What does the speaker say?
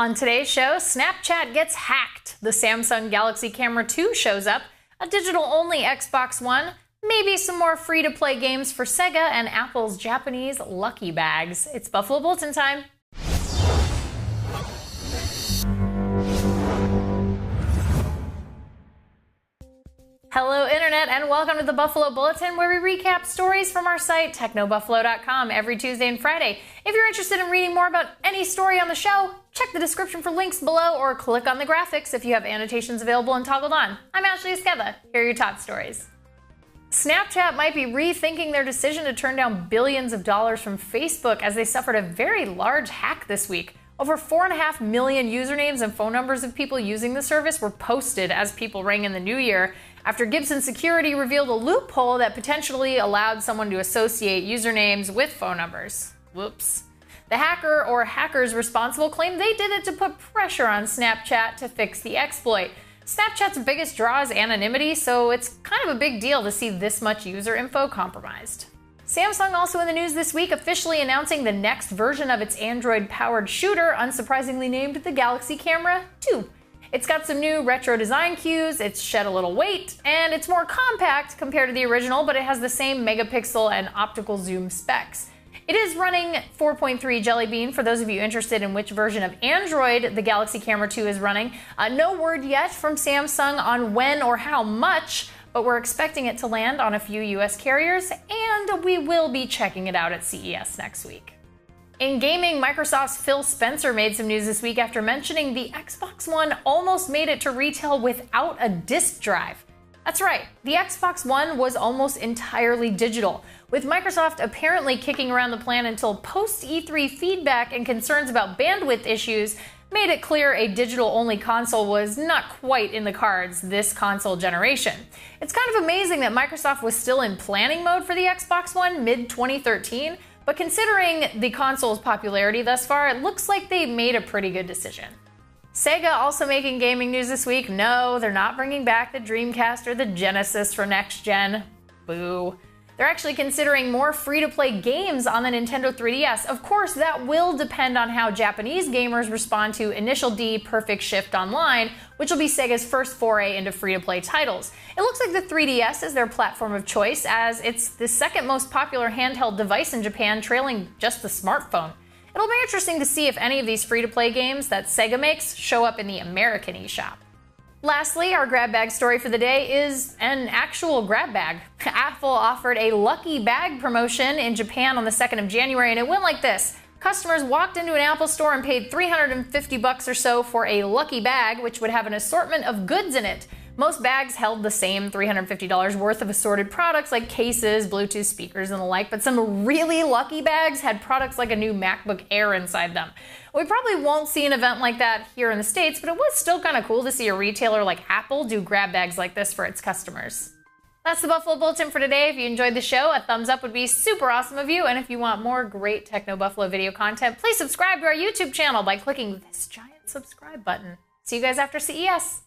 On today's show, Snapchat gets hacked, the Samsung Galaxy Camera 2 shows up, a digital-only Xbox One, maybe some more free-to-play games for Sega, and Apple's Japanese lucky bags. It's Buffalo Bulletin time. Hello Internet, and welcome to the Buffalo Bulletin, where we recap stories from our site, technobuffalo.com, every Tuesday and Friday. If you're interested in reading more about any story on the show, check the description for links below or click on the graphics if you have annotations available and toggled on. I'm Ashley Esqueda. Here are your top stories. Snapchat might be rethinking their decision to turn down billions of dollars from Facebook as they suffered a very large hack this week. Over 4.5 million usernames and phone numbers of people using the service were posted as people rang in the new year, after Gibson Security revealed a loophole that potentially allowed someone to associate usernames with phone numbers. Whoops. The hacker or hackers responsible claimed they did it to put pressure on Snapchat to fix the exploit. Snapchat's biggest draw is anonymity, so it's kind of a big deal to see this much user info compromised. Samsung also in the news this week, officially announcing the next version of its Android-powered shooter, unsurprisingly named the Galaxy Camera 2. It's got some new retro design cues, it's shed a little weight, and it's more compact compared to the original, but it has the same megapixel and optical zoom specs. It is running 4.3 Jelly Bean for those of you interested in which version of Android the Galaxy Camera 2 is running. No word yet from Samsung on when or how much, but we're expecting it to land on a few US carriers, and we will be checking it out at CES next week. In gaming, Microsoft's Phil Spencer made some news this week after mentioning the Xbox One almost made it to retail without a disk drive. That's right, the Xbox One was almost entirely digital, with Microsoft apparently kicking around the plan until post-E3 feedback and concerns about bandwidth issues made it clear a digital-only console was not quite in the cards this console generation. It's kind of amazing that Microsoft was still in planning mode for the Xbox One mid-2013, but considering the console's popularity thus far, it looks like they made a pretty good decision. Sega also making gaming news this week. No, they're not bringing back the Dreamcast or the Genesis for next gen. Boo. They're actually considering more free-to-play games on the Nintendo 3DS. Of course, that will depend on how Japanese gamers respond to Initial D Perfect Shift Online, which will be Sega's first foray into free-to-play titles. It looks like the 3DS is their platform of choice, as it's the second most popular handheld device in Japan, trailing just the smartphone. It'll be interesting to see if any of these free-to-play games that Sega makes show up in the American eShop. Lastly, our grab bag story for the day is an actual grab bag. Apple offered a lucky bag promotion in Japan on the 2nd of January, and it went like this. Customers walked into an Apple store and paid $350 or so for a lucky bag, which would have an assortment of goods in it. Most bags held the same $350 worth of assorted products like cases, Bluetooth speakers, and the like, but some really lucky bags had products like a new MacBook Air inside them. We probably won't see an event like that here in the States, but it was still kind of cool to see a retailer like Apple do grab bags like this for its customers. That's the Buffalo Bulletin for today. If you enjoyed the show, a thumbs up would be super awesome of you, and if you want more great Techno Buffalo video content, please subscribe to our YouTube channel by clicking this giant subscribe button. See you guys after CES.